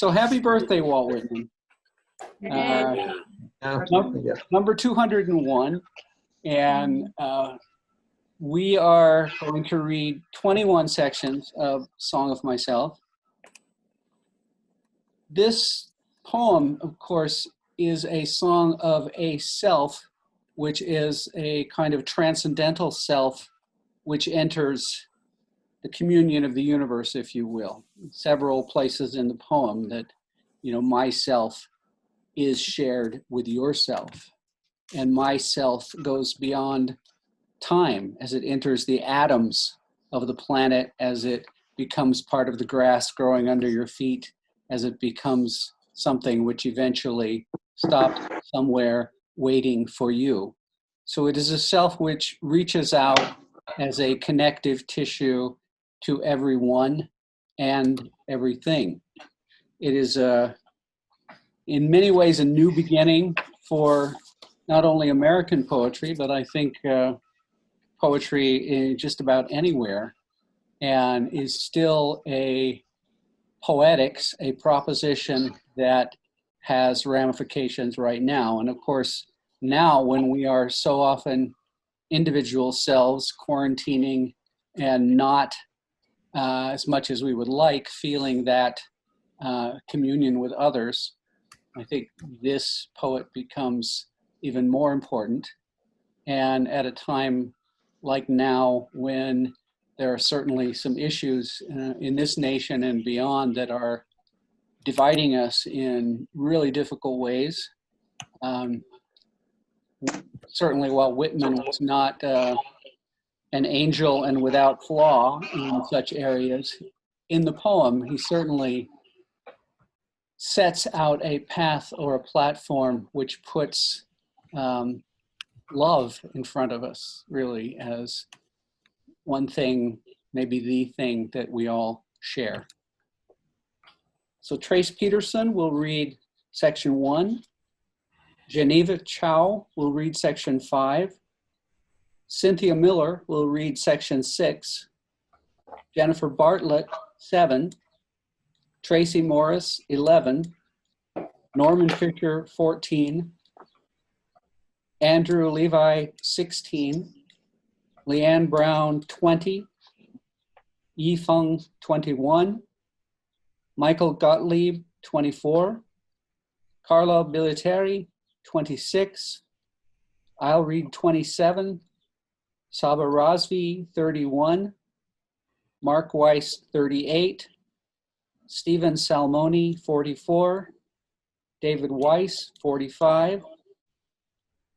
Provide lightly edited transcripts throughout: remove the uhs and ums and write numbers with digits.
So happy birthday, Walt Whitman. Number 201. And we are going to read 21 sections of Song of Myself. This poem, of course, is a song of a self, which is a kind of transcendental self, which enters the communion of the universe, if you will. Several places in the poem that, you know, myself is shared with yourself. And myself goes beyond time as it enters the atoms of the planet, as it becomes part of the grass growing under your feet, as it becomes something which eventually stops somewhere waiting for you. So it is a self which reaches out as a connective tissue to everyone and everything. It is in many ways a new beginning for not only American poetry, but I think poetry in just about anywhere, and is still a poetics, a proposition that has ramifications right now. And of course, now when we are so often individual selves quarantining and not as much as we would like feeling that communion with others, I think this poet becomes even more important. And at a time like now, when there are certainly some issues in this nation and beyond that are dividing us in really difficult ways. Certainly while Whitman was not an angel and without flaw in such areas, in the poem, he certainly sets out a path or a platform which puts love in front of us, really, as one thing, maybe the thing that we all share. So Tracie Peterson will read section 1. Genève Chao will read section 5. Cynthia Miller will read section 6. Jennifer Bartlett, 7. Tracie Morris, 11. Norman Fischer, 14. Andrew Levy, 16. Leanne Brown, 20. Yi Feng, 21. Michael Gottlieb, 24. Carla Biliteri, 26. I'll read 27. Saba Razvi, 31. Mark Weiss, 38. Stephen Salmoni, 44. David Weiss, 45.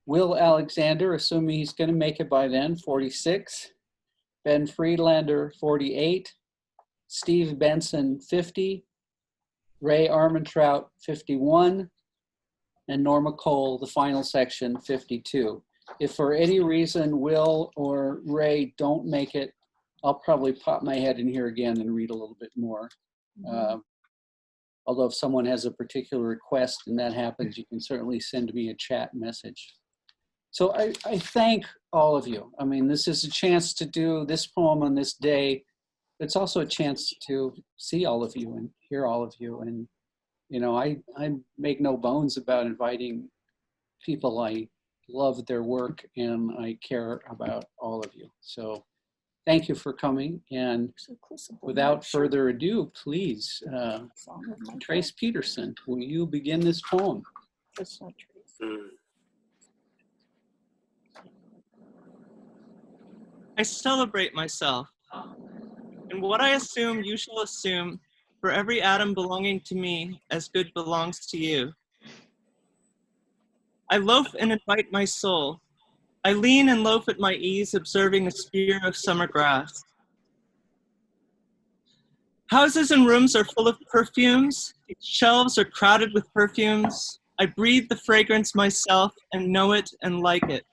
Will Alexander, assuming he's going to make it by then, 46. Ben Friedlander, 48. Steve Benson, 50. Ray Armentrout, 51. And Norma Cole, the final section, 52. If for any reason Will or Ray don't make it, I'll probably pop my head in here again and read a little bit more. Although if someone has a particular request and that happens, you can certainly send me a chat message. So I thank all of you. I mean, this is a chance to do this poem on this day. It's also a chance to see all of you and hear all of you. And, you know, I make no bones about inviting people. I love their work and I care about all of you. So thank you for coming. And without further ado, please, Tracie Peterson, will you begin this poem? I celebrate myself, and what I assume you shall assume for every atom belonging to me as good belongs to you. I loaf and invite my soul. I lean and loaf at my ease, observing a spear of summer grass. Houses and rooms are full of perfumes. Its shelves are crowded with perfumes. I breathe the fragrance myself and know it and like it.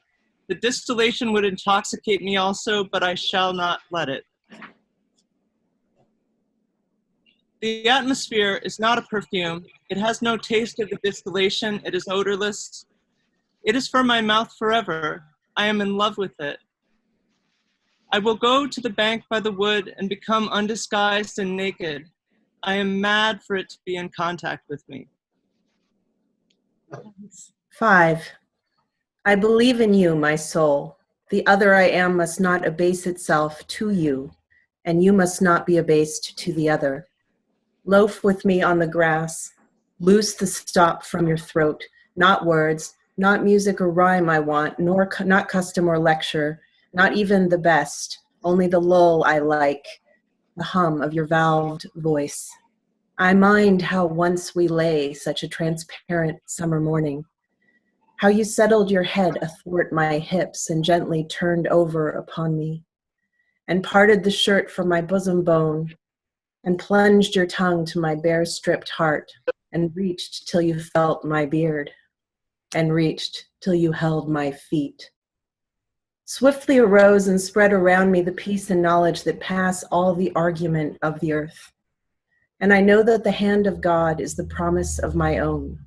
The distillation would intoxicate me also, but I shall not let it. The atmosphere is not a perfume. It has no taste of the distillation. It is odorless. It is for my mouth forever. I am in love with it. I will go to the bank by the wood and become undisguised and naked. I am mad for it to be in contact with me. 5. I believe in you, my soul. The other I am must not abase itself to you, and you must not be abased to the other. Loaf with me on the grass. Loose the stop from your throat. Not words, not music or rhyme I want, not custom or lecture, not even the best, only the lull I like, the hum of your valved voice. I mind how once we lay such a transparent summer morning, how you settled your head athwart my hips and gently turned over upon me, and parted the shirt from my bosom bone, and plunged your tongue to my bare stripped heart, and reached till you felt my beard, and reached till you held my feet. Swiftly arose and spread around me the peace and knowledge that pass all the argument of the earth. And I know that the hand of God is the promise of my own.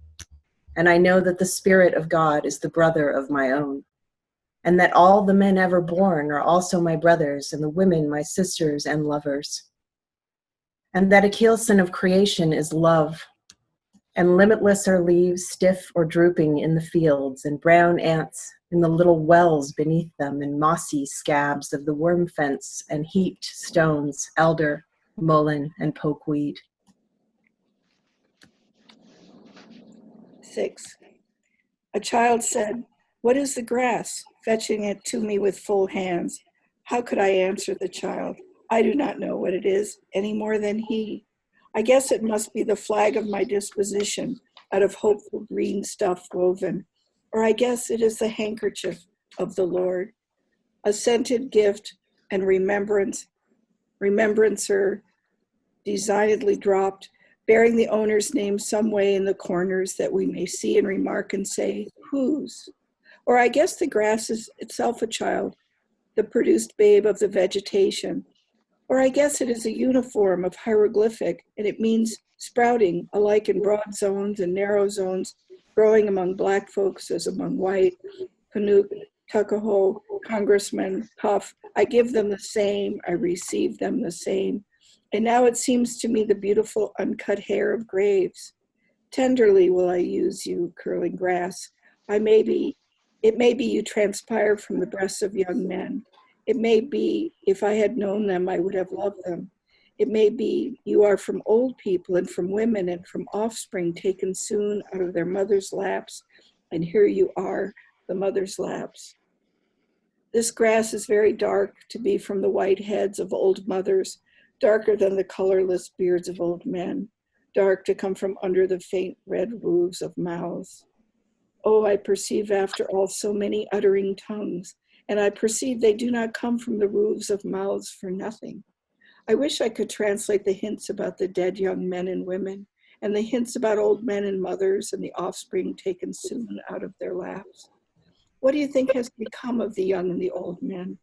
And I know that the Spirit of God is the brother of my own. And that all the men ever born are also my brothers, and the women my sisters and lovers. And that a keelson of creation is love. And limitless are leaves stiff or drooping in the fields, and brown ants in the little wells beneath them, and mossy scabs of the worm fence, and heaped stones, elder, mullein, and pokeweed. 6. A child said, "What is the grass?" fetching it to me with full hands. How could I answer the child? I do not know what it is any more than he. I guess it must be the flag of my disposition, out of hopeful green stuff woven. Or I guess it is the handkerchief of the Lord, a scented gift and remembrancer designedly dropped, bearing the owner's name some way in the corners that we may see and remark and say, whose? Or I guess the grass is itself a child, the produced babe of the vegetation. Or I guess it is a uniform of hieroglyphic, and it means sprouting alike in broad zones and narrow zones, growing among black folks as among white, Canuck, Tuckahoe, Congressman, Huff. I give them the same, I receive them the same. And now it seems to me the beautiful uncut hair of graves. Tenderly will I use you, curling grass. It may be you transpire from the breasts of young men. It may be, if I had known them, I would have loved them. It may be you are from old people and from women and from offspring taken soon out of their mother's laps, and here you are, the mother's laps. This grass is very dark to be from the white heads of old mothers, darker than the colorless beards of old men, dark to come from under the faint red roofs of mouths. Oh, I perceive after all so many uttering tongues, and I perceive they do not come from the roofs of mouths for nothing. I wish I could translate the hints about the dead young men and women, and the hints about old men and mothers and the offspring taken soon out of their laps. What do you think has become of the young and the old men?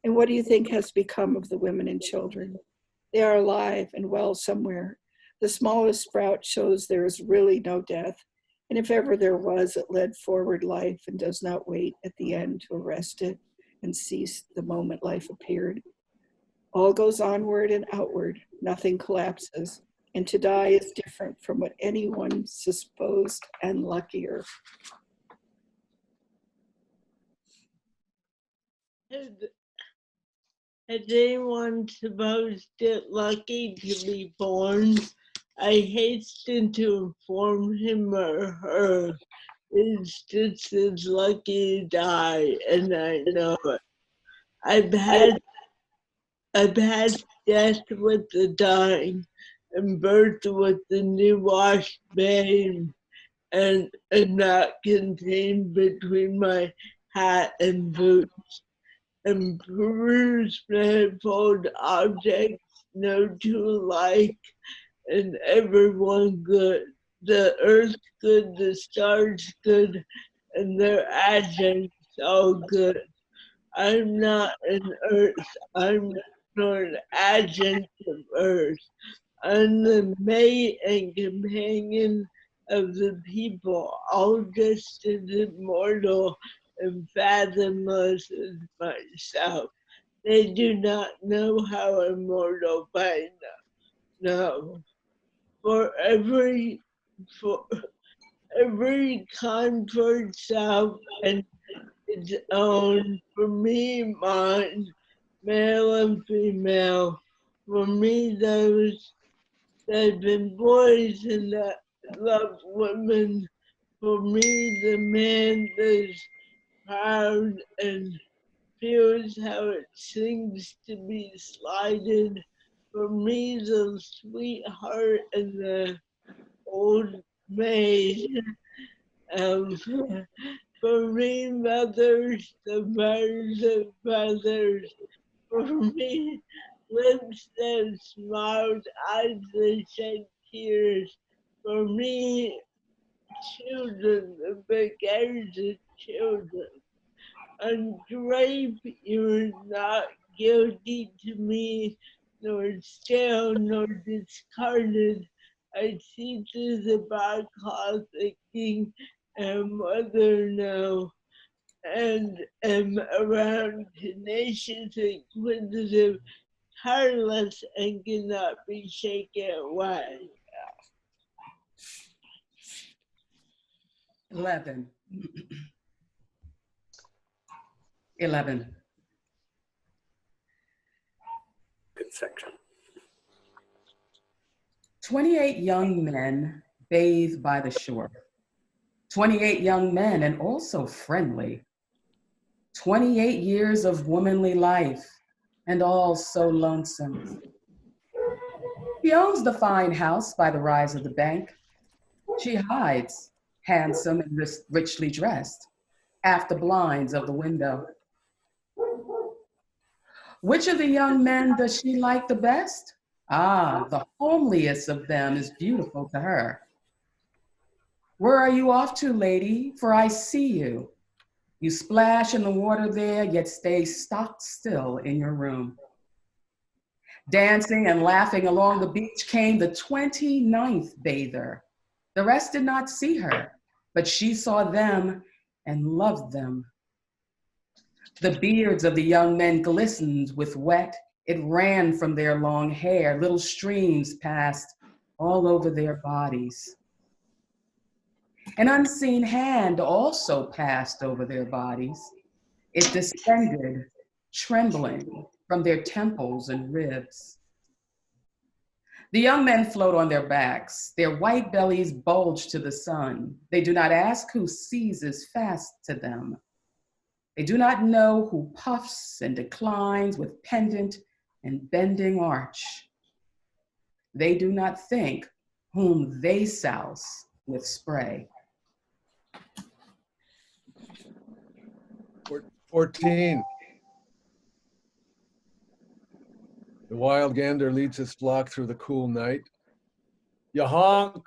And what do you think has become of the women and children? They are alive and well somewhere. The smallest sprout shows there is really no death. And if ever there was, it led forward life and does not wait at the end to arrest it and cease the moment life appeared. All goes onward and outward, nothing collapses, and to die is different from what anyone supposed and luckier. Has anyone supposed it lucky to be born? I hasten to inform him or her is just as lucky to die, and I know it. I've had death with the dying, and birth with the new washed babe, and not contained between my hat and boots, and perused manifold objects, no two alike, and everyone good. The earth good, the stars good, and their adjuncts all good. I'm not an earth, I'm not an adjunct of earth. I'm the mate and companion of the people, all just as immortal and fathomless as myself. They do not know how immortal I know. for for every comfort self and its own. For me, mine, male and female. For me, those that have been boys and that love women. For me, the man that's proud and feels how it seems to be slighted. For me, the sweetheart and the old maid. Um, for me, mothers, the birds and feathers. For me, lips that smiled, eyes that shed tears. For me, children, the beginnings of children. Undrape, you're not guilty to me, nor stale, nor discarded. I see through the broadcloth thinking, and mother now, and am around tenacious, inquisitive, tireless, and cannot be shaken away. 11. 11. Good section. 28 young men bathe by the shore. 28 young men, and also friendly. 28 years of womanly life, and all so lonesome. She owns the fine house by the rise of the bank. She hides, handsome and richly dressed, half the blinds of the window. Which of the young men does she like the best? Ah, the homeliest of them is beautiful to her. Where are you off to, lady? For I see you. You splash in the water there, yet stay stock still in your room. Dancing and laughing along the beach came the 29th bather. The rest did not see her, but she saw them and loved them. The beards of the young men glistened with wet. It ran from their long hair. Little streams passed all over their bodies. An unseen hand also passed over their bodies. It descended, trembling, from their temples and ribs. The young men float on their backs. Their white bellies bulge to the sun. They do not ask who seizes fast to them. They do not know who puffs and declines with pendant and bending arch. They do not think whom they souse with spray. 14. The wild gander leads his flock through the cool night. Ya honk,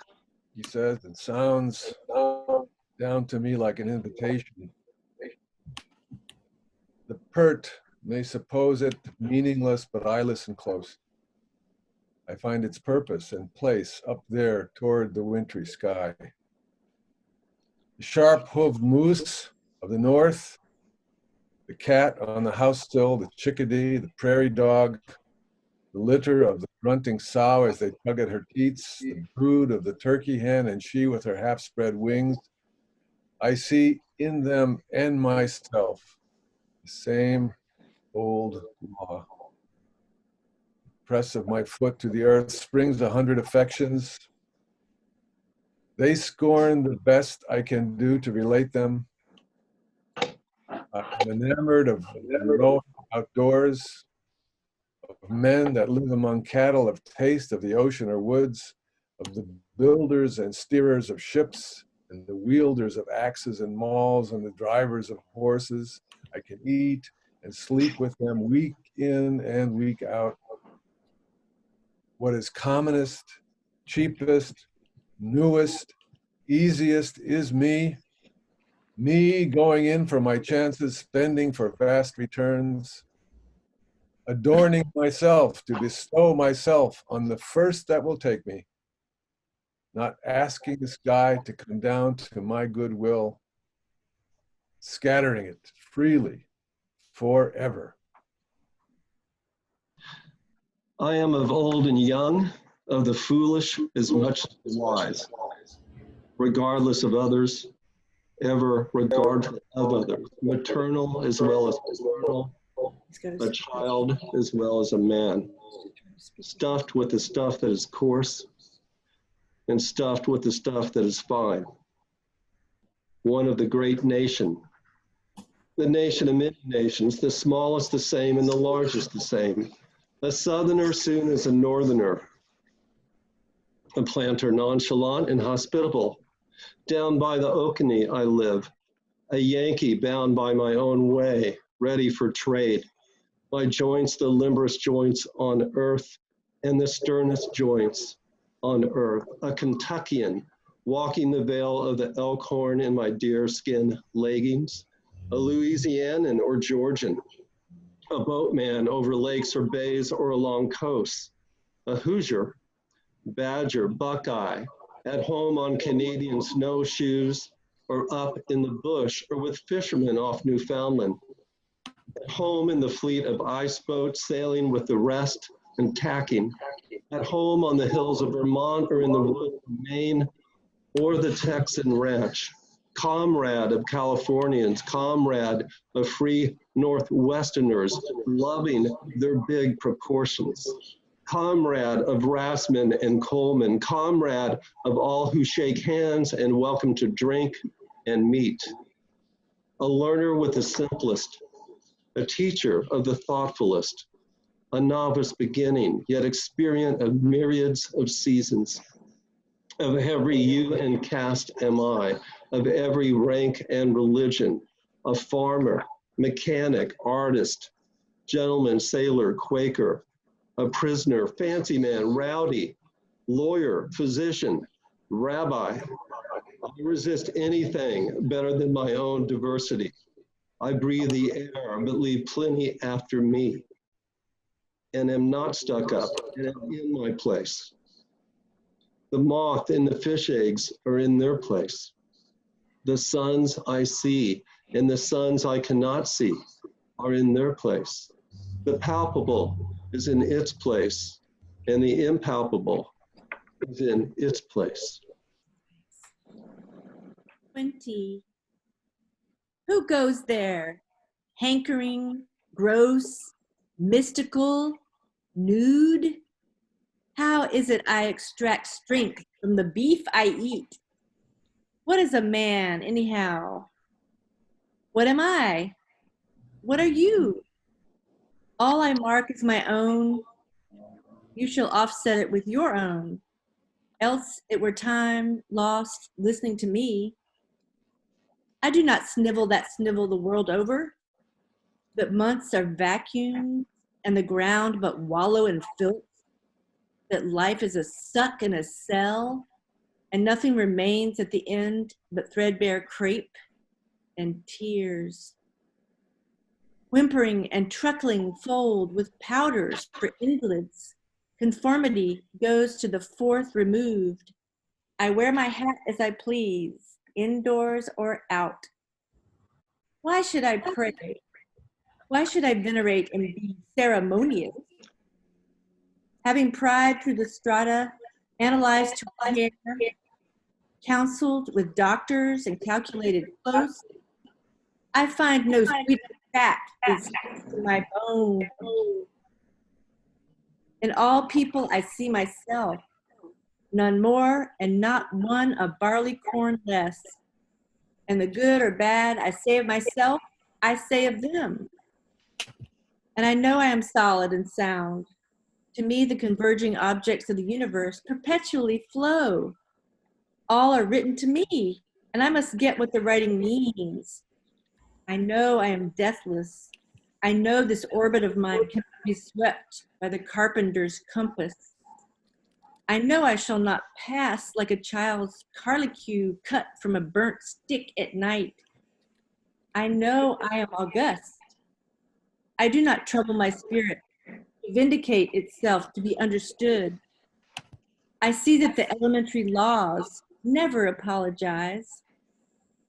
he says, and sounds down to me like an invitation. The pert may suppose it meaningless, but I listen close. I find its purpose and place up there toward the wintry sky. The sharp-hooved moose of the north, the cat on the house sill, the chickadee, the prairie dog, the litter of the grunting sow as they tug at her teats, the brood of the turkey hen and she with her half-spread wings. I see in them and myself the same old law. The press of my foot to the earth springs 100 affections. They scorn the best I can do to relate them. I'm enamored of the outdoors, of men that live among cattle, of taste, of the ocean or woods, of the builders and steerers of ships, and the wielders of axes and mauls, and the drivers of horses. I can eat and sleep with them week in and week out. What is commonest, cheapest, newest, easiest is me. Me going in for my chances, spending for vast returns, adorning myself to bestow myself on the first that will take me, not asking the sky to come down to my goodwill, scattering it freely forever. I am of old and young. of the foolish as much as the wise, regardless of others, ever regardful of others, maternal as well as paternal, a child as well as a man, stuffed with the stuff that is coarse and stuffed with the stuff that is fine. One of the great nation, the nation of many nations, the smallest the same and the largest the same, a southerner soon as a northerner, a planter nonchalant and hospitable. Down by the Oconee I live, a Yankee bound by my own way, ready for trade. My joints, the limberest joints on earth, and the sternest joints on earth. A Kentuckian, walking the vale of the Elkhorn in my deerskin leggings. A Louisianan or Georgian, a boatman over lakes or bays or along coasts. A Hoosier, Badger, Buckeye, at home on Canadian snowshoes or up in the bush or with fishermen off Newfoundland. At home in the fleet of ice boats sailing with the rest and tacking. At home on the hills of Vermont or in the woods of Maine or the Texan ranch. Comrade of Californians, comrade of free Northwesterners, loving their big proportions. Comrade of Rassman and Coleman, comrade of all who shake hands and welcome to drink and meet. A learner with the simplest, a teacher of the thoughtfulest, a novice beginning, yet experient of myriads of seasons. Of every hue and caste am I, of every rank and religion, a farmer, mechanic, artist, gentleman, sailor, Quaker, a prisoner, fancy man, rowdy, lawyer, physician, rabbi. I resist anything better than my own diversity. I breathe the air, but leave plenty after me, and am not stuck up, and am in my place. The moth and the fish eggs are in their place. The suns I see and the suns I cannot see are in their place. The palpable is in its place, and the impalpable is in its place. 20. Who goes there? Hankering, gross, mystical, nude? How is it I extract strength from the beef I eat? What is a man, anyhow? What am I? What are you? All I mark is my own. You shall offset it with your own. Else it were time lost listening to me. I do not snivel that snivel the world over, but months are vacuumed and the ground but wallow in filth, that life is a suck in a cell and nothing remains at the end but threadbare crepe and tears. Whimpering and truckling fold with powders for invalids. Conformity goes to the fourth removed. I wear my hat as I please, indoors or out. Why should I pray? Why should I venerate and be ceremonious? Having pried through the strata, analyzed to hair, counseled with doctors and calculated close, I find no sweet fat is in my bone. In all people I see myself, none more and not one a barley corn less. And the good or bad I say of myself, I say of them. And I know I am solid and sound. To me, the converging objects of the universe perpetually flow. All are written to me, and I must get what the writing means. I know I am deathless. I know this orbit of mine cannot be swept by the carpenter's compass. I know I shall not pass like a child's carlicue cut from a burnt stick at night. I know I am august. I do not trouble my spirit to vindicate itself to be understood. I see that the elementary laws never apologize.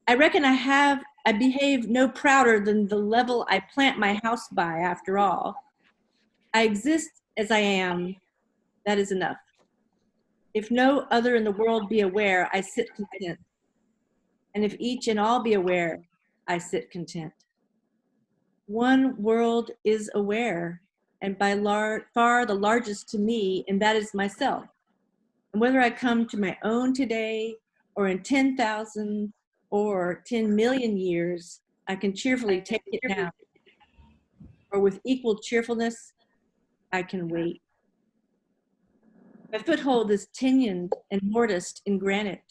I reckon I behave no prouder than the level I plant my house by, after all. I exist as I am. That is enough. If no other in the world be aware, I sit content. And if each and all be aware, I sit content. One world is aware, and by far the largest to me, and that is myself. And whether I come to my own today, or in 10,000 or 10 million years, I can cheerfully take it now. Or with equal cheerfulness, I can wait. My foothold is tinioned and mortised in granite.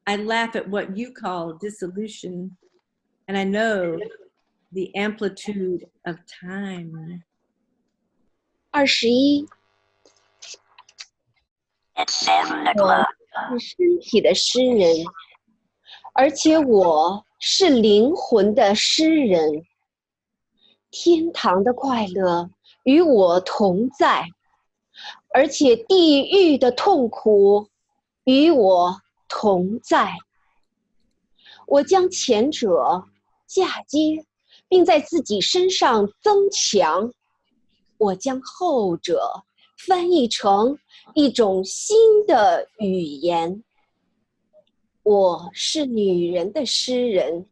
I laugh at what you call dissolution, and I know the amplitude of time. 21，我是身体的诗人，而且我是灵魂的诗人。天堂的快乐与我同在，而且地狱的痛苦与我同在。我将前者嫁接，并在自己身上增强；我将后者翻译成一种新的语言。我是女人的诗人，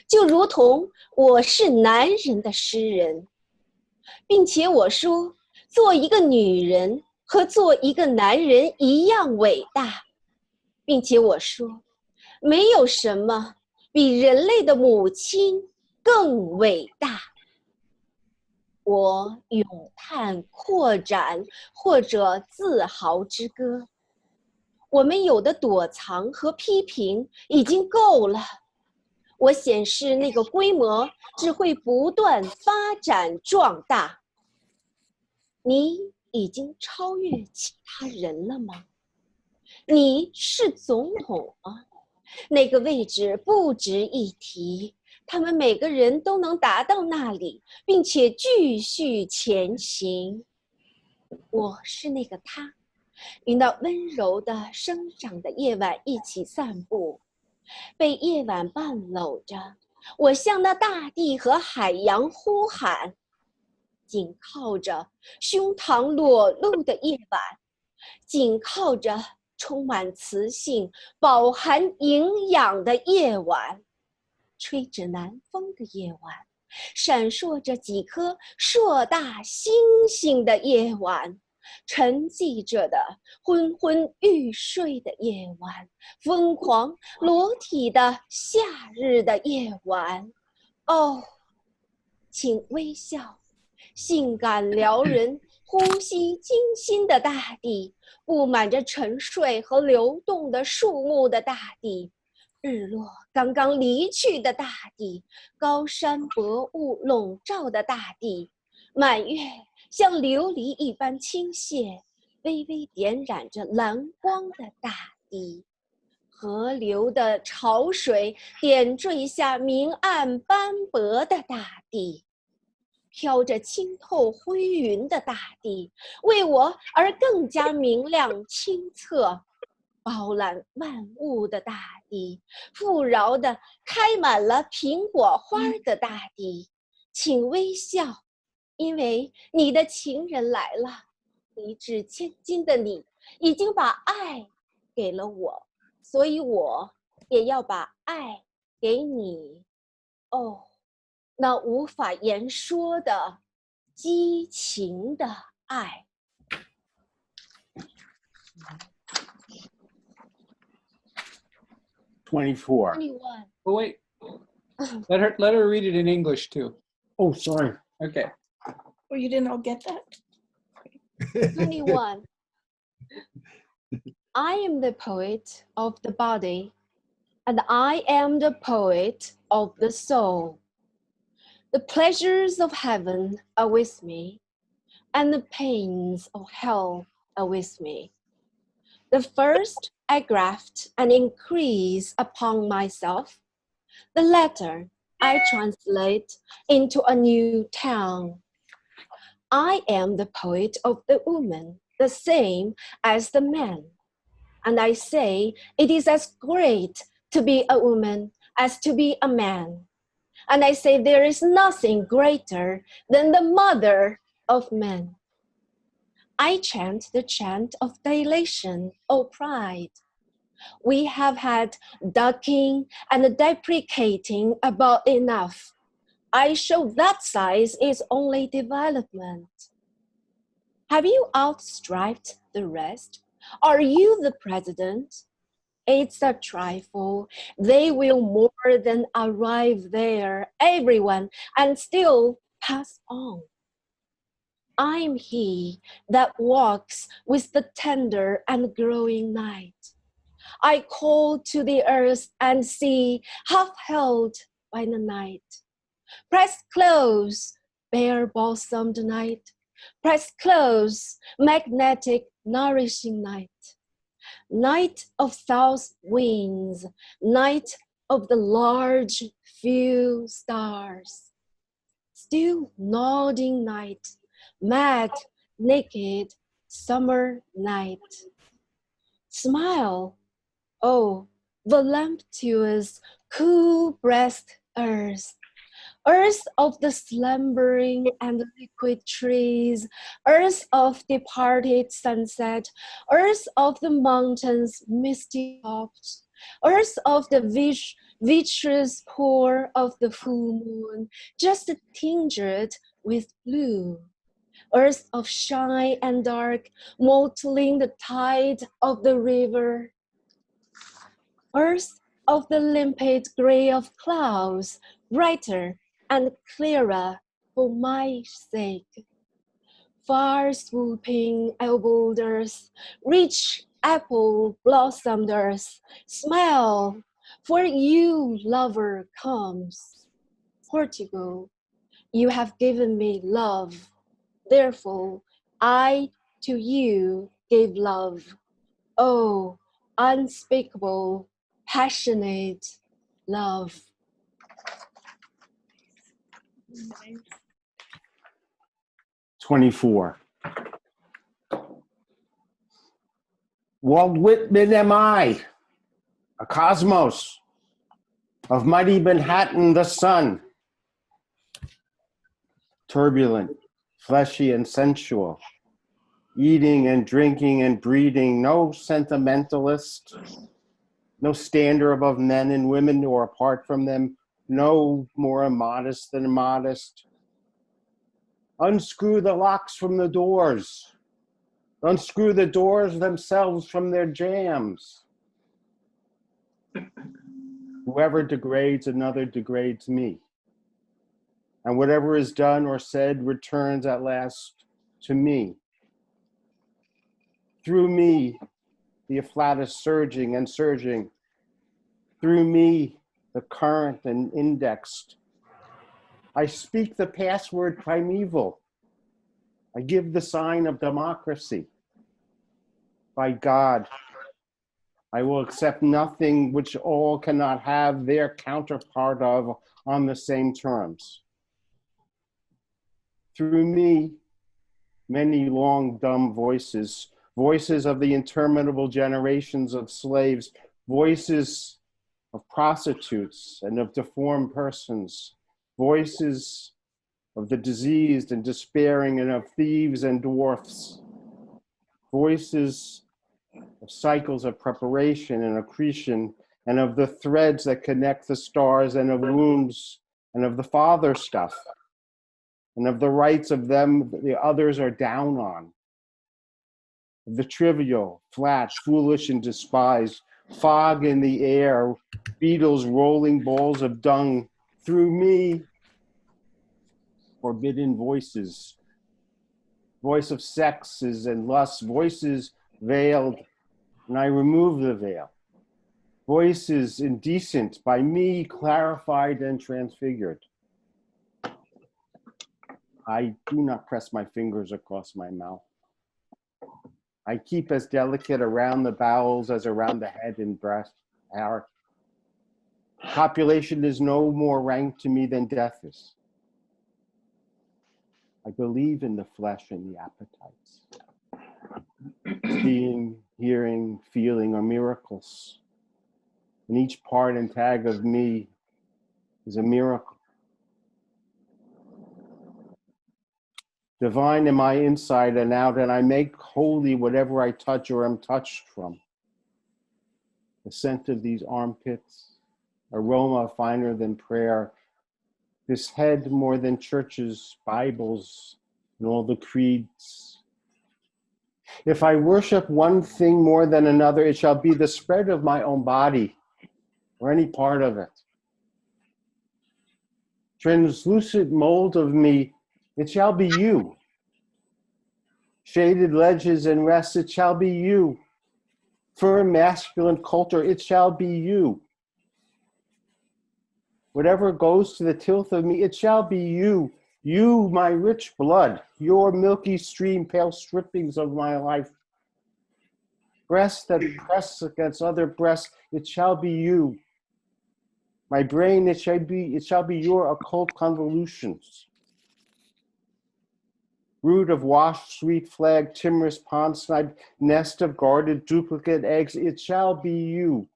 就如同我是男人的诗人，并且我说，做一个女人和做一个男人一样伟大，并且我说，没有什么比人类的母亲更伟大。我咏叹扩展或者自豪之歌，我们有的躲藏和批评已经够了。我显示那个规模只会不断发展壮大。你已经超越其他人了吗？你是总统吗？那个位置不值一提，他们每个人都能达到那里，并且继续前行。我是那个他，与那温柔的生长的夜晚一起散步，被夜晚伴搂着，我向那大地和海洋呼喊。紧靠着胸膛裸露的夜晚，紧靠着充满磁性、饱含营养的夜晚，吹着南风的夜晚，闪烁着几颗硕大星星的夜晚，沉寂着的昏昏欲睡的夜晚，疯狂裸体的夏日的夜晚。哦，请微笑，性感撩人，呼吸清新的大地，布满着沉睡和流动的树木的大地，日落刚刚离去的大地，高山薄雾笼罩的大地，满月像琉璃一般倾泻，微微点染着蓝光的大地，河流的潮水点缀下明暗斑驳的大地，飘着清透灰云的大地，为我而更加明亮清澈，包揽万物的大地，富饶的开满了苹果花的大地，请微笑，因为你的情人来了，一掷千金的你已经把爱给了我，所以我也要把爱给你。哦，那无法言说的激情的爱。24. 21. Oh, wait. Let her read it in English too. Oh, sorry. Okay. Oh, you didn't all get that? 21. I am the poet of the body, and I am the poet of the soul. The pleasures of heaven are with me, and the pains of hell are with me. The first I graft and increase upon myself. The latter I translate into a new tongue. I am the poet of the woman, the same as the man. And I say it is as great to be a woman as to be a man. And I say there is nothing greater than the mother of men. I chant the chant of dilation, O pride. We have had ducking and deprecating about enough. I show that size is only development. Have you outstriped the rest? Are you the president? It's a trifle. They will more than arrive there, everyone, and still pass on. I'm he that walks with the tender and growing night. I call to the earth and sea, half held by the night. Press close, bare balsamed night. Press close, magnetic, nourishing night. Night of south winds, night of the large few stars. Still nodding night, mad, naked, summer night. Smile, oh, voluptuous, cool-breast earth. Earth of the slumbering and liquid trees, earth of departed sunset, earth of the mountains' misty tops, earth of the vitreous pour of the full moon, just tinged with blue, earth of shine and dark, mottling the tide of the river, earth of the limpid gray of clouds, brighter and clearer for my sake. Far swooping elbowed earth, rich apple blossomed earth, smile, for you, lover, comes. Portugal, you have given me love, therefore I to you gave love. Oh, unspeakable, passionate love. 24. Walt Whitman am I, a cosmos of mighty Manhattan, the sun. Turbulent, fleshy and sensual, eating and drinking and breeding, no sentimentalist, no stander above men and women or apart from them, no more immodest than modest. Unscrew the locks from the doors. Unscrew the doors themselves from their jams. Whoever degrades another degrades me. And whatever is done or said returns at last to me. Through me, the afflatus surging and surging. Through me, the current and indexed. I speak the password primeval. I give the sign of democracy. By God, I will accept nothing which all cannot have their counterpart of on the same terms. Through me, many long dumb voices, voices of the interminable generations of slaves, voices of prostitutes and of deformed persons, voices of the diseased and despairing and of thieves and dwarfs, voices of cycles of preparation and accretion and of the threads that connect the stars and of wombs and of the father stuff and of the rights of them that the others are down on, of the trivial, flat, foolish and despised, fog in the air, beetles rolling balls of dung. Through me, forbidden voices, voice of sexes and lusts, voices veiled, and I remove the veil. Voices indecent, by me clarified and transfigured. I do not press my fingers across my mouth. I keep as delicate around the bowels as around the head and breast. Our copulation is no more rank to me than death is. I believe in the flesh and the appetites. Seeing, hearing, feeling are miracles. And each part and tag of me is a miracle. Divine am I inside and out, and I make holy whatever I touch or am touched from. The scent of these armpits, aroma finer than prayer, this head more than churches, Bibles, and all the creeds. If I worship one thing more than another, it shall be the spread of my own body, or any part of it. Translucent mold of me, it shall be you. Shaded ledges and rests, it shall be you. Firm masculine culture, it shall be you. Whatever goes to the tilth of me, it shall be you. You, my rich blood, your milky stream, pale strippings of my life. Breasts that press against other breasts, it shall be you. My brain, it shall be your occult convolutions. Root of washed sweet flag, timorous pond snipe, nest of guarded duplicate eggs, it shall be you.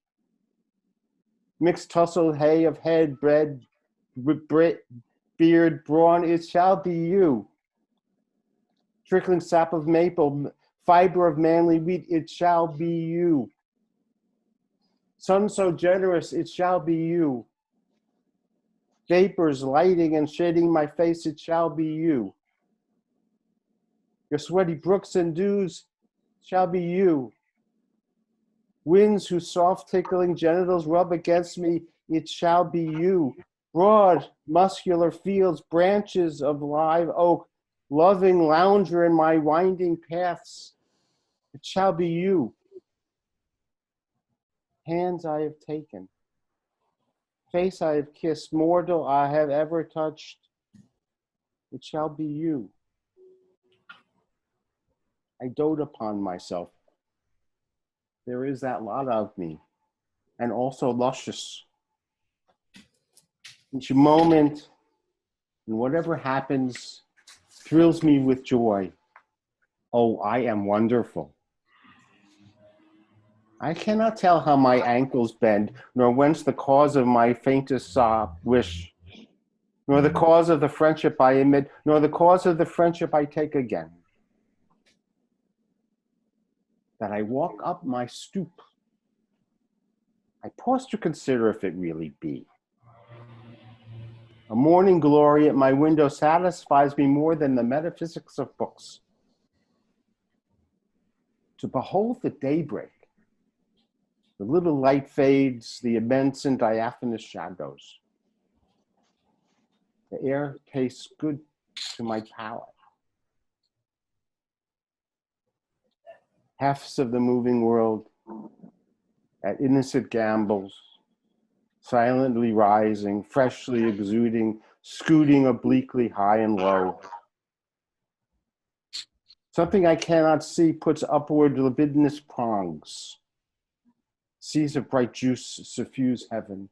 Mixed tussled hay of head, bread, beard, brawn, it shall be you. Trickling sap of maple, fiber of manly wheat, it shall be you. Sun so generous, it shall be you. Vapors lighting and shading my face, it shall be you. Your sweaty brooks and dews shall be you. Winds whose soft tickling genitals rub against me, it shall be you. Broad, muscular fields, branches of live oak, loving lounger in my winding paths, it shall be you. Hands I have taken, face I have kissed, mortal I have ever touched, it shall be you. I dote upon myself. There is that lot of me, and also luscious. Each moment, and whatever happens, thrills me with joy. Oh, I am wonderful. I cannot tell how my ankles bend, nor whence the cause of my faintest sob, wish, nor the cause of the friendship I emit, nor the cause of the friendship I take again. That I walk up my stoop, I pause to consider if it really be. A morning glory at my window satisfies me more than the metaphysics of books. To behold the daybreak, the little light fades, the immense and diaphanous shadows. The air tastes good to my palate. Halves of the moving world at innocent gambles, silently rising, freshly exuding, scooting obliquely high and low. Something I cannot see puts upward libidinous prongs. Seas of bright juice suffuse heaven.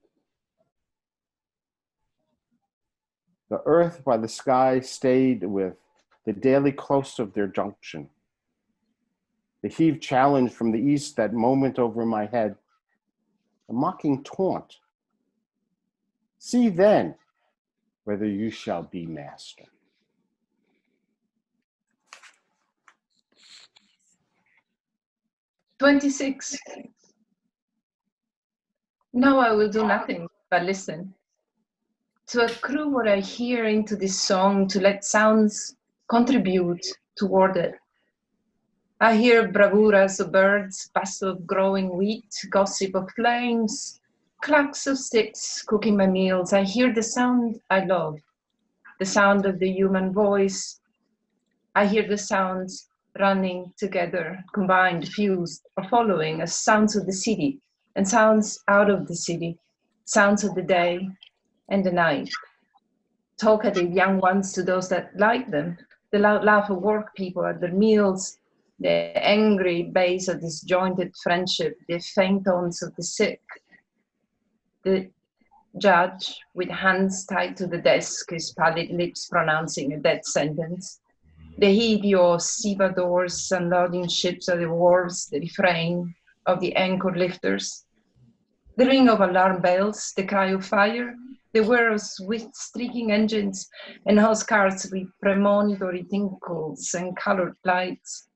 The earth by the sky stayed with, the daily close of their junction. The heaved challenge from the east, that moment over my head. A mocking taunt. See then whether you shall be master. "26. Now I will do nothing but listen, to accrue what I hear into this song, to let sounds contribute toward it. I hear bravuras of birds, bustle of growing wheat, gossip of flames, clacks of sticks cooking my meals. I hear the sound I love, the sound of the human voice. I hear the sounds running together, combined, fused, or following as sounds of the city and sounds out of the city, sounds of the day and the night. Talkative young ones to those that like them, the loud laugh of work people at their meals, the angry bass of disjointed friendship, the faint tones of the sick. The judge, with hands tied to the desk, his pallid lips pronouncing a death sentence. The heavy or stevedores unloading ships at the wharves, the refrain of the anchor lifters. The ring of alarm bells, the cry of fire, The whirs with streaking engines and hose carts with premonitory tinkles and colored lights.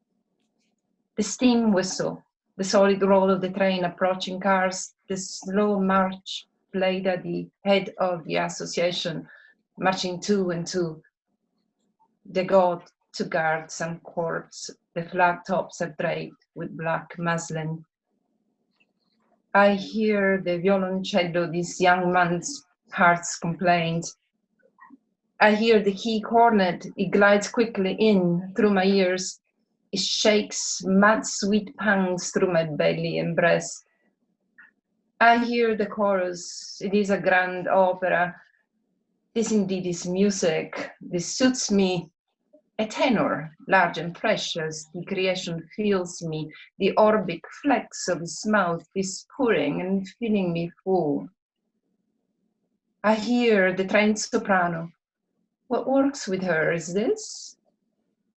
The steam whistle, the solid roll of the train approaching cars, the slow march played at the head of the association, marching two and two. The god to guard some corpse, the flag tops are draped with black muslin. I hear the violoncello, this young man's heart's complaint. I hear the key cornet, it glides quickly in through my ears. It shakes mad sweet pangs through my belly and breast. I hear the chorus, it is a grand opera. This indeed is music, this suits me. A tenor, large and precious, the creation fills me. The orbic flex of his mouth is pouring and filling me full. I hear the trained soprano. What works with her is this?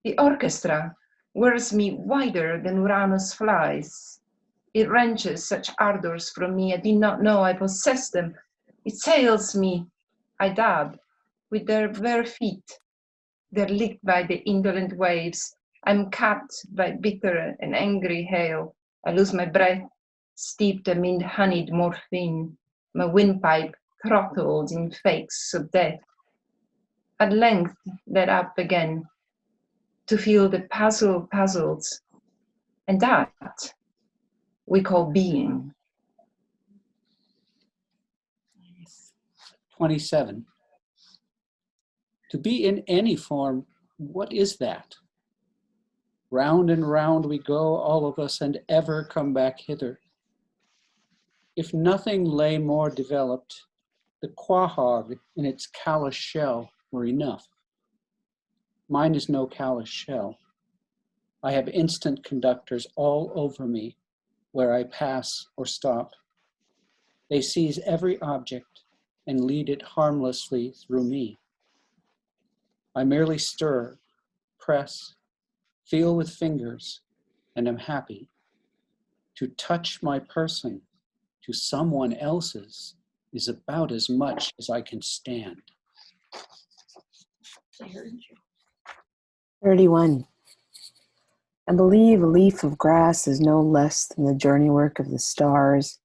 The orchestra wears me wider than Uranus flies. It wrenches such ardors from me, I did not know I possessed them. It sails me, I dab, with their bare feet. They're licked by the indolent waves. I'm capped by bitter and angry hail. I lose my breath, steeped amid honeyed morphine. My windpipe throttled in fakes of death. At length, let up again, to feel the puzzles, and that we call being. 27. To be in any form, what is that? Round and round we go, all of us, and ever come back hither. If nothing lay more developed, the quahog in its callous shell were enough. Mine is no callous shell. I have instant conductors all over me where I pass or stop. They seize every object and lead it harmlessly through me. I merely stir, press, feel with fingers, and am happy. To touch my person to someone else's is about as much as I can stand. 31. I believe a leaf of grass is no less than the journey work of the stars,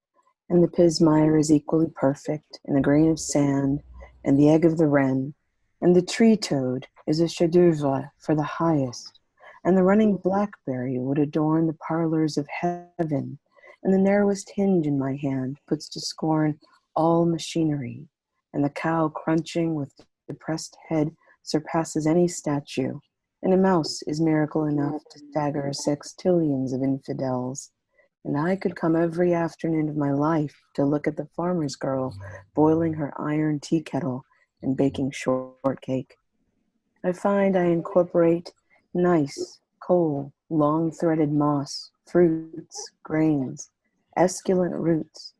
and the pismire is equally perfect, and a grain of sand, and the egg of the wren, and the tree toad is a chef d'oeuvre for the highest, and the running blackberry would adorn the parlors of heaven, and the narrowest hinge in my hand puts to scorn all machinery, and the cow crunching with depressed head surpasses any statue, and a mouse is miracle enough to stagger sextillions of infidels. And I could come every afternoon of my life to look at the farmer's girl boiling her iron tea kettle and baking shortcake. I find I incorporate nice, coal, long-threaded moss, fruits, grains, esculent roots,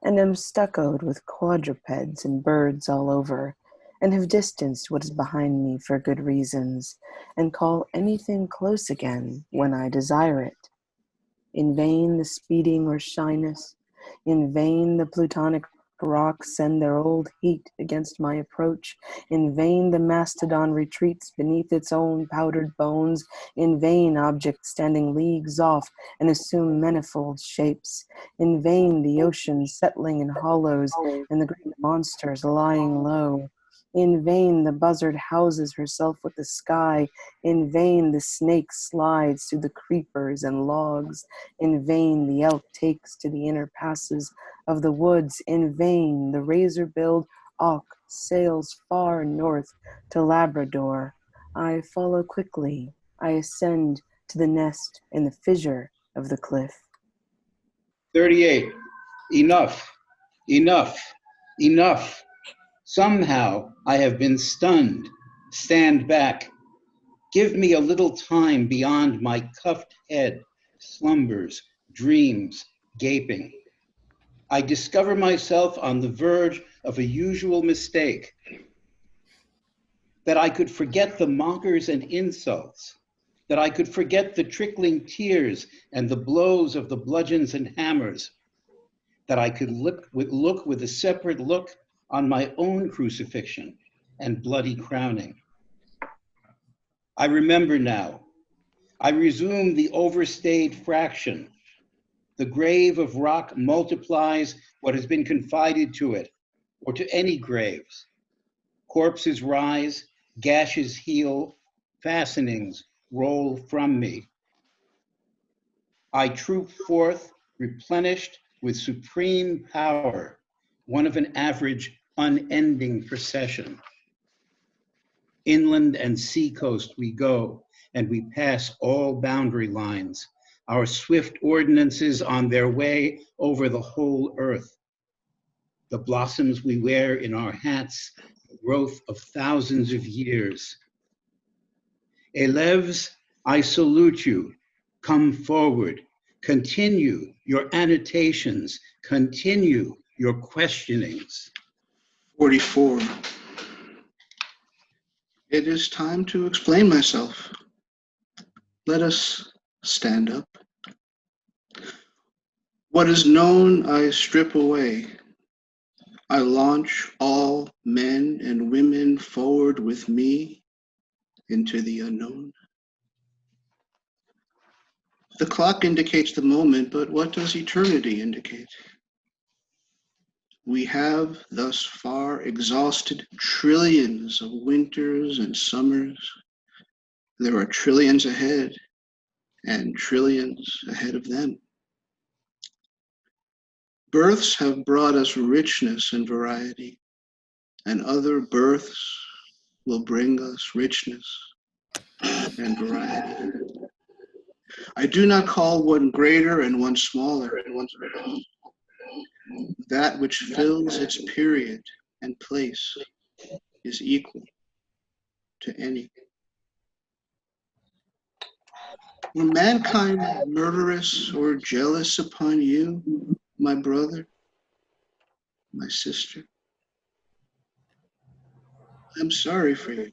and am stuccoed with quadrupeds and birds all over, and have distanced what is behind me for good reasons, and call anything close again when I desire it. In vain the speeding or shyness, in vain the plutonic rocks send their old heat against my approach, in vain the mastodon retreats beneath its own powdered bones, in vain objects standing leagues off and assume manifold shapes, in vain the ocean settling in hollows and the great monsters lying low. In vain the buzzard houses herself with the sky. In vain the snake slides through the creepers and logs. In vain the elk takes to the inner passes of the woods. In vain the razor-billed auk sails far north to Labrador. I follow quickly. I ascend to the nest in the fissure of the cliff. 38. Enough, enough, enough. Somehow I have been stunned. Stand back. Give me a little time beyond my cuffed head, slumbers, dreams, gaping. I discover myself on the verge of a usual mistake. That I could forget the mockers and insults. That I could forget the trickling tears and the blows of the bludgeons and hammers. That I could look with a separate look on my own crucifixion and bloody crowning. I remember now. I resume the overstayed fraction. The grave of rock multiplies what has been confided to it, or to any graves. Corpses rise, gashes heal, fastenings roll from me. I troop forth, replenished with supreme power, one of an average, unending procession. Inland and seacoast we go, and we pass all boundary lines, our swift ordinances on their way over the whole earth. The blossoms we wear in our hats, the growth of thousands of years. Élèves, I salute you. Come forward. Continue your annotations. Continue your questionings. 44. It is time to explain myself. Let us stand up. What is known, I strip away. I launch all men and women forward with me into the unknown. The clock indicates the moment, but what does eternity indicate? We have thus far exhausted trillions of winters and summers. There are trillions ahead and trillions ahead of them. Births have brought us richness and variety, and other births will bring us richness and variety. I do not call one greater and one smaller. That which fills its period and place is equal to any. Were mankind murderous or jealous upon you, my brother, my sister? I'm sorry for you.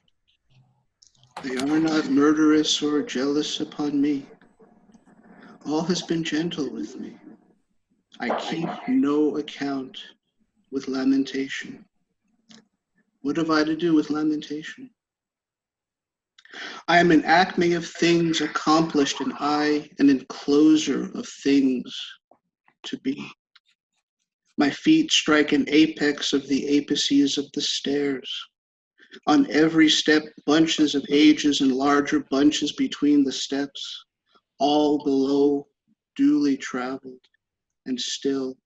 They are not murderous or jealous upon me. All has been gentle with me. I keep no account with lamentation. What have I to do with lamentation? I am an acme of things accomplished, and I an enclosure of things to be. My feet strike an apex of the apices of the stairs. On every step, bunches of ages and larger bunches between the steps, all below duly traveled, and still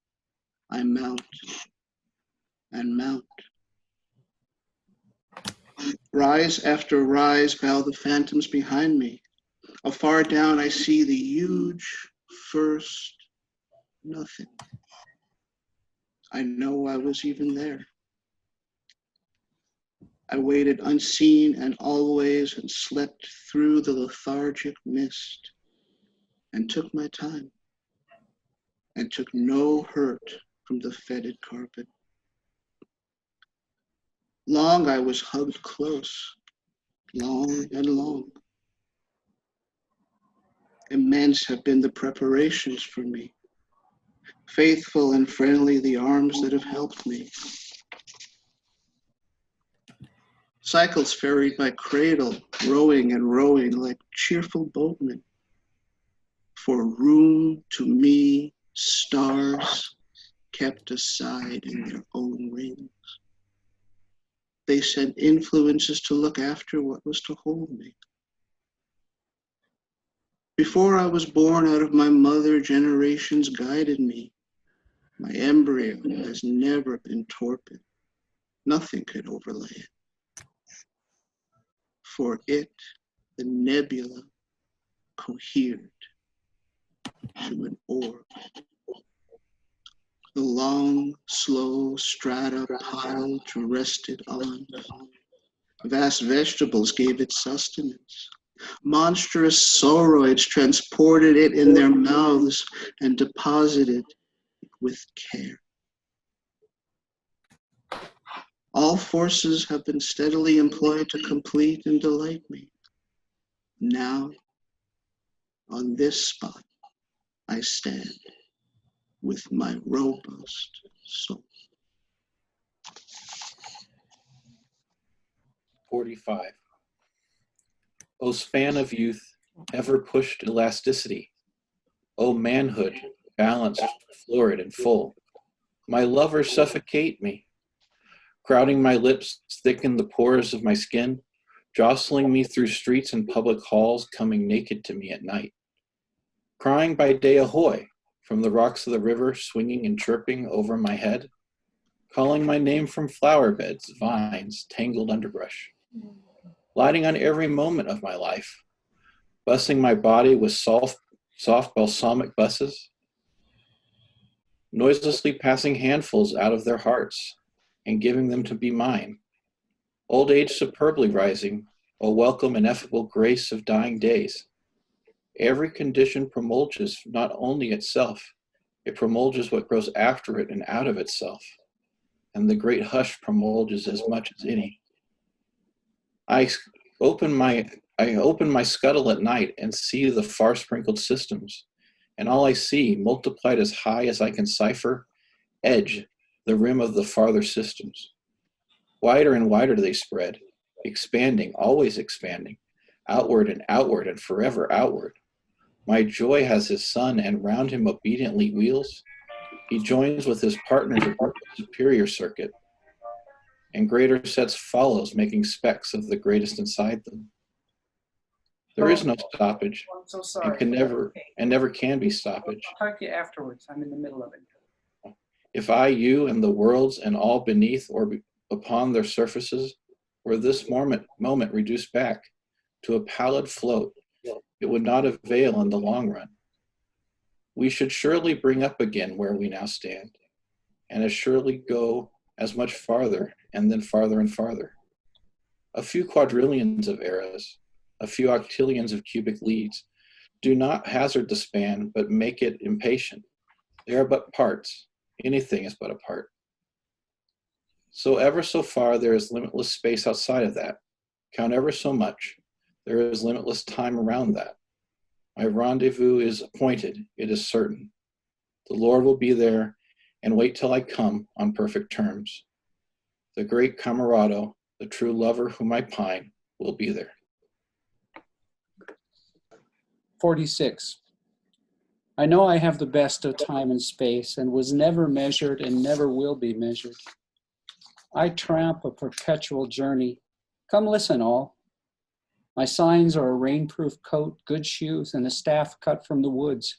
I mount and mount. Rise after rise bow the phantoms behind me. Afar down I see the huge first nothing. I know I was even there. I waited unseen and always and slept through the lethargic mist and took my time and took no hurt from the fetid carpet. Long I was hugged close, long and long. Immense have been the preparations for me. Faithful and friendly the arms that have helped me. Cycles ferried by cradle, rowing and rowing like cheerful boatmen. For room to me, stars kept aside in their own rings. They sent influences to look after what was to hold me. Before I was born out of my mother, generations guided me. My embryo has never been torpid. Nothing could overlay it. For it, the nebula cohered to an orb. The long, slow strata piled to rest it on. Vast vegetables gave it sustenance. Monstrous sauroids transported it in their mouths and deposited it with care. All forces have been steadily employed to complete and delight me. Now, on this spot, I stand with my robust soul. 45. O span of youth, ever pushed elasticity. O manhood, balanced, florid, and full. My lovers suffocate me. Crowding my lips, thicken the pores of my skin, jostling me through streets and public halls, coming naked to me at night. Crying by day ahoy, from the rocks of the river, swinging and chirping over my head. Calling my name from flower beds, vines, tangled underbrush. Lighting on every moment of my life, bussing my body with soft balsamic busses, noiselessly passing handfuls out of their hearts and giving them to be mine. Old age superbly rising, O welcome ineffable grace of dying days. Every condition promulges not only itself, it promulges what grows after it and out of itself. And the great hush promulges as much as any. I open my scuttle at night and see the far-sprinkled systems, and all I see, multiplied as high as I can cipher, edge the rim of the farther systems. Wider and wider they spread, expanding, always expanding, outward and forever outward. My joy has his sun, and round him obediently wheels. He joins with his partners aboard the superior circuit, and greater sets follows, making specks of the greatest inside them. There is no stoppage, I'm so sorry. and never can be stoppage. I'll talk to you afterwards. I'm in the middle of it. If I, you, and the worlds and all beneath or upon their surfaces were this moment reduced back to a pallid float, it would not avail in the long run. We should surely bring up again where we now stand, and as surely go as much farther, and then farther and farther. A few quadrillions of eras, a few octillions of cubic leads, do not hazard the span, but make it impatient. They are but parts. Anything is but a part. So ever so far, there is limitless space outside of that. Count ever so much, there is limitless time around that. My rendezvous is appointed, it is certain. The Lord will be there, and wait till I come on perfect terms. The great camarado, the true lover whom I pine, will be there. 46. I know I have the best of time and space, and was never measured and never will be measured. I tramp a perpetual journey. Come listen, all. My signs are a rainproof coat, good shoes, and a staff cut from the woods.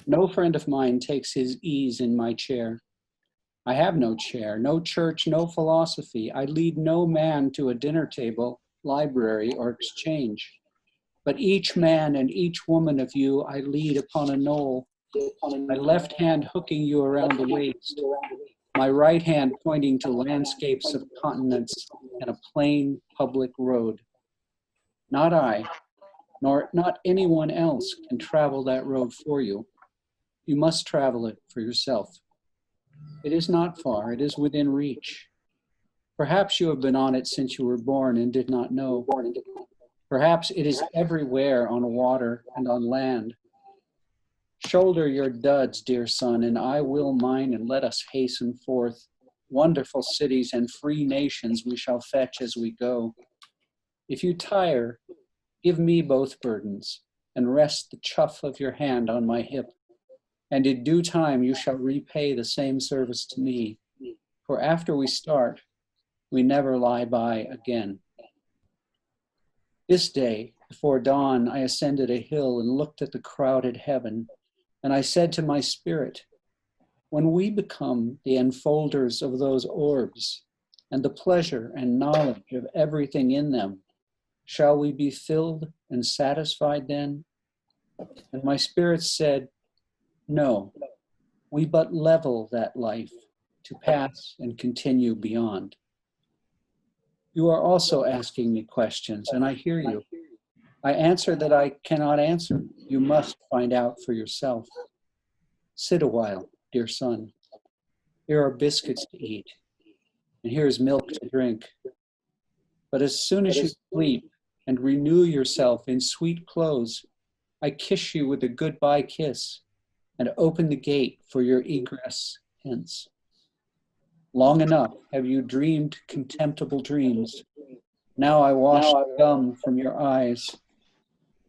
No friend of mine takes his ease in my chair. I have no chair, no church, no philosophy. I lead no man to a dinner table, library, or exchange. But each man and each woman of you I lead upon a knoll, my left hand hooking you around the waist, my right hand pointing to landscapes of continents and a plain public road. Not I, nor not anyone else can travel that road for you. You must travel it for yourself. It is not far, it is within reach. Perhaps you have been on it since you were born and did not know. Perhaps it is everywhere on water and on land. Shoulder your duds, dear son, and I will mine, and let us hasten forth. Wonderful cities and free nations we shall fetch as we go. If you tire, give me both burdens, and rest the chuff of your hand on my hip. And in due time you shall repay the same service to me, for after we start, we never lie by again. This day, before dawn, I ascended a hill and looked at the crowded heaven, and I said to my spirit, when we become the enfolders of those orbs, and the pleasure and knowledge of everything in them, shall we be filled and satisfied then? And my spirit said, no, we but level that life to pass and continue beyond. You are also asking me questions, and I hear you. I answer that I cannot answer. You must find out for yourself. Sit a while, dear son. Here are biscuits to eat, and here is milk to drink. But as soon as you sleep and renew yourself in sweet clothes, I kiss you with a goodbye kiss and open the gate for your egress hence. Long enough have you dreamed contemptible dreams. Now I wash the gum from your eyes.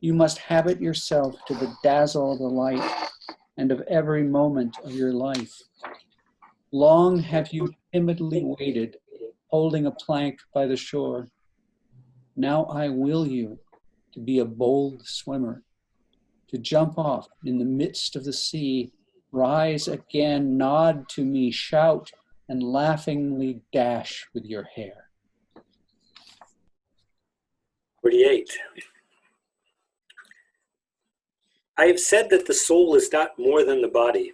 You must habit yourself to the dazzle of the light and of every moment of your life. Long have you timidly waited, holding a plank by the shore. Now I will you to be a bold swimmer, to jump off in the midst of the sea, rise again, nod to me, shout, and laughingly dash with your hair. 48. I have said that the soul is not more than the body,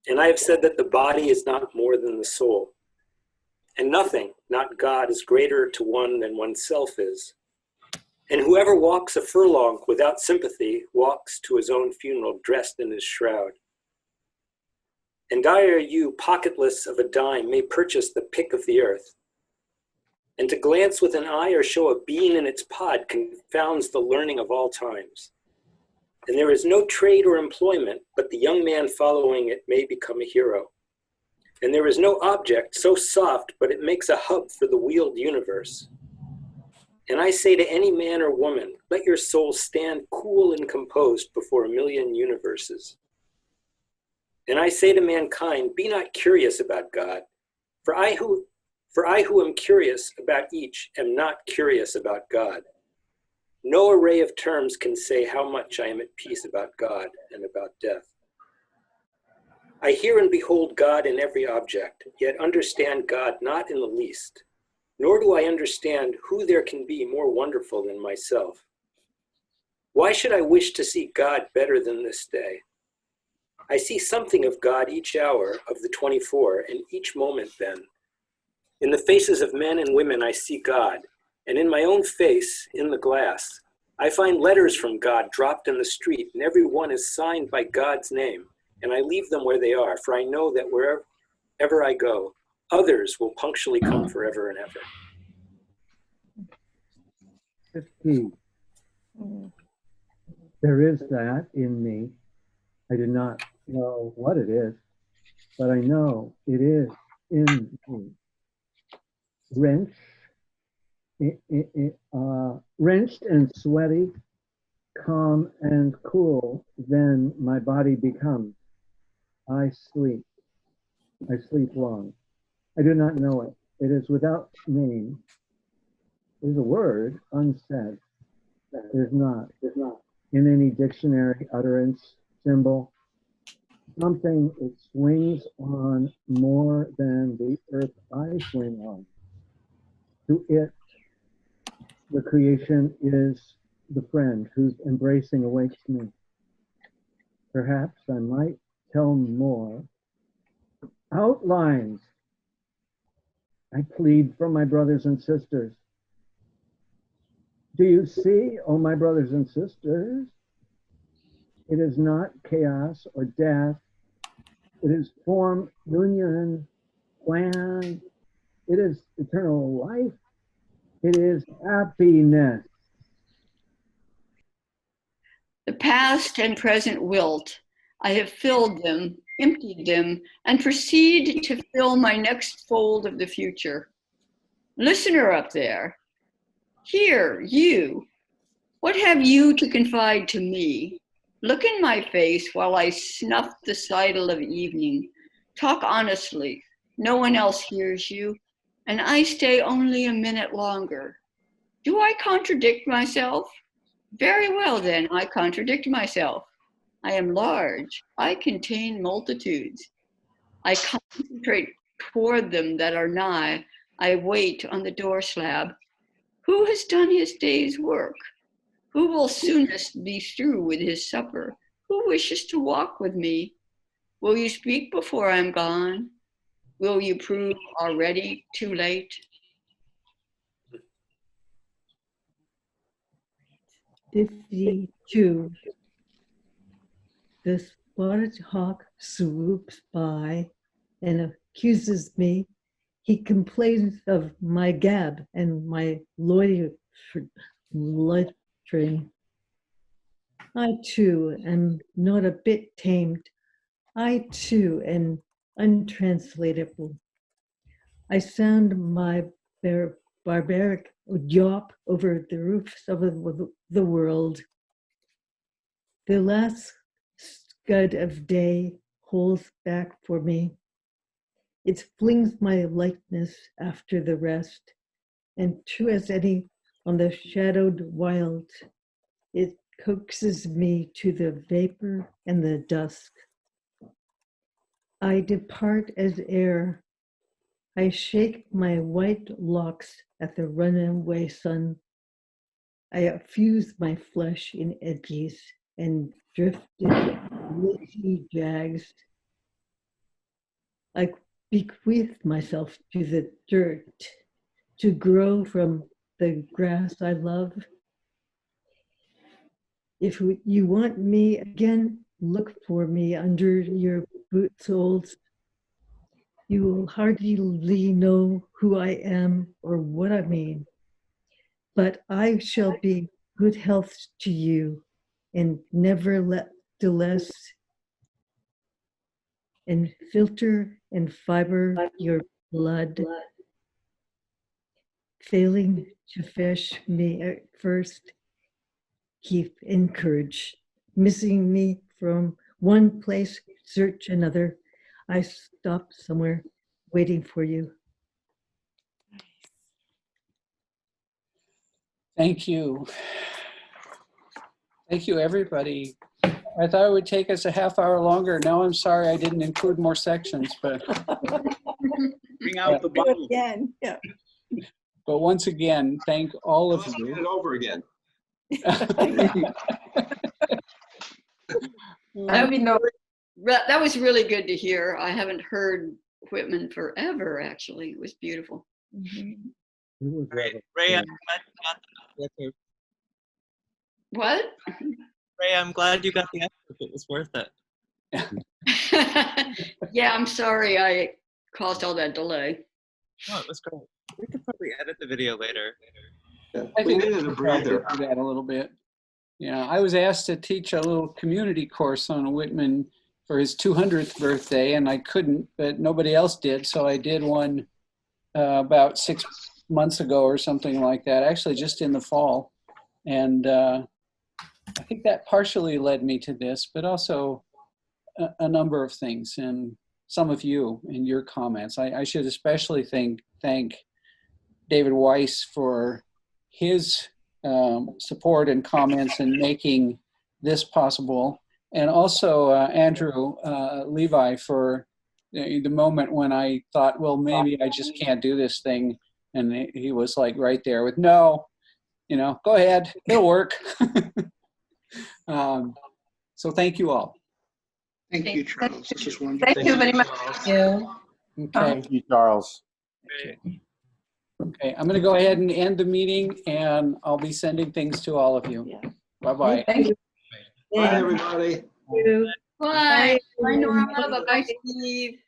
and I have said that the body is not more than the soul. And nothing, not God, is greater to one than oneself is. And whoever walks a furlong without sympathy walks to his own funeral dressed in his shroud. And I or you, pocketless of a dime, may purchase the pick of the earth. And to glance with an eye or show a bean in its pod confounds the learning of all times. And there is no trade or employment, but the young man following it may become a hero. And there is no object so soft, but it makes a hub for the wheeled universe. And I say to any man or woman, let your soul stand cool and composed before a million universes. And I say to mankind, be not curious about God, for I who am curious about each am not curious about God. No array of terms can say how much I am at peace about God and about death. I hear and behold God in every object, yet understand God not in the least, nor do I understand who there can be more wonderful than myself. Why should I wish to see God better than this day? I see something of God each hour of the 24, and each moment then. In the faces of men and women I see God, and in my own face, in the glass, I find letters from God dropped in the street, and every one is signed by God's name, and I leave them where they are, for I know that wherever I go, others will punctually come forever and ever. 15. There is that in me. I do not know what it is, but I know it is in me. Wrenched and sweaty, calm and cool, then my body becomes. I sleep long. I do not know it. It is without name. It is a word unsaid. It is not in any dictionary, utterance, symbol. Something it swings on more than the earth I swing on. To it, the creation is the friend whose embracing awakes me. Perhaps I might tell more. Outlines. I plead for my brothers and sisters. Do you see, oh my brothers and sisters? It is not chaos or death. It is form, union, plan. It is eternal life. It is happiness. The past and present wilt, I have filled them, emptied them, and proceed to fill my next fold of the future. Listener up there, here, you, what have you to confide to me? Look in my face while I snuff the sidle of evening. Talk honestly, no one else hears you, and I stay only a minute longer. Do I contradict myself? Very well then, I contradict myself. I am large, I contain multitudes. I concentrate toward them that are nigh. I wait on the door slab. Who has done his day's work? Who will soonest be through with his supper? Who wishes to walk with me? Will you speak before I'm gone? Will you prove already too late? 52. The spotted hawk swoops by and accuses me. He complains of my gab and my loitering. I too am not a bit tamed. I too am untranslatable. I sound my barbaric yawp over the roofs of the world. The last scud of day holds back for me. It flings my likeness after the rest, and true as any on the shadowed wild, it coaxes me to the vapor and the dusk. I depart as air. I shake my white locks at the runaway sun. I fuse my flesh in eddies and drift in lazy jags. I bequeath myself to the dirt to grow from the grass I love. If you want me again, look for me under your boot soles. You will hardly know who I am or what I mean, but I shall be good health to you and never let the less, and filter and fiber your blood, failing to fish me at first, keep encourage, missing me from one place, search another. I stop somewhere waiting for you. Thank you. Thank you, everybody. I thought it would take us a half hour longer. Now I'm sorry I didn't include more sections, but Bring out the bottle again. Yeah. But once again, thank all of you. Get it over again. That was really good to hear. I haven't heard Whitman forever, actually. It was beautiful. Great. Ray, I'm glad you got the excerpt. What? Ray, I'm glad you got the excerpt. It was worth it. Yeah, I'm sorry I caused all that delay. No, it was great. We could probably edit the video later. I We think needed a breather. do that a little bit. Yeah, I was asked to teach a little community course on Whitman for his 200th birthday, and I couldn't, but nobody else did, so I did one about 6 months ago or something like that, actually just in the fall. And I think that partially led me to this, but also a number of things, and some of you and your comments. I should especially thank David Weiss for his support and comments in making this possible, and also Andrew Levy for the moment when I thought, well, maybe I just can't do this thing, and he was like right there with, no, go ahead, it'll work. So thank you all. Thank you, Charles. This is wonderful. Thank you very much. Okay. Thank you, Charles. Okay, I'm going to go ahead and end the meeting, and I'll be sending things to all of you. Bye-bye. Thank you. Bye, everybody. Bye. Bye, Norma. Bye, Steve.